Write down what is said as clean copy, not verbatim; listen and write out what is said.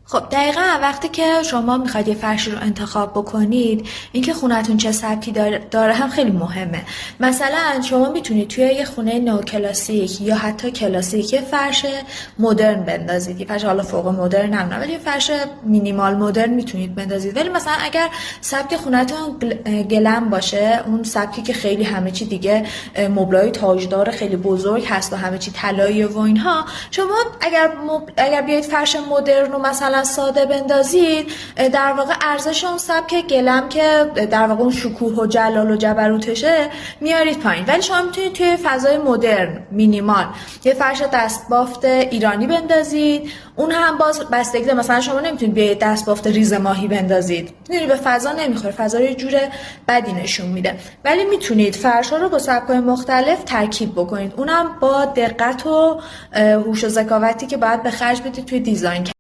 خب دقیقا وقتی که شما میخواید یه فرشی رو انتخاب بکنید، اینکه خونتون چه سبکی داره هم خیلی مهمه. مثلا شما میتونید توی یه خونه نو کلاسیک یا حتی کلاسیک یه فرش مدرن بندازید، یه فرش حالا فوق مدرن نمیدونم، ولی یه فرش مینیمال مدرن میتونید بندازید. ولی مثلا اگر سبک خونتون گلم باشه، اون سبکی که خیلی همه چی دیگه مبلای تاجدار خیلی بزرگ هست و همه چی طلایی و اینها، شما اگر بیاید فرش مدرن رو مثلا ساده بندازید، در واقع ارزش اون سبک گلم که در واقع اون شکوه و جلال و جبروتشه میارید پایین. ولی شما میتونید توی فضای مدرن مینیمال یه فرش دستبافت ایرانی بندازید، اون هم باز بستگی داره. مثلا شما نمیتونید بیاید دستبافت ریز ماهی بندازید، میدونید به فضا نمیخوره، فضا رو یه جور بدی نشون میده. ولی میتونید فرشا رو با سبک‌های مختلف ترکیب بکنید، اونم با دقت و هوش و ذکاوتی که باید به خرج بدید توی دیزاین.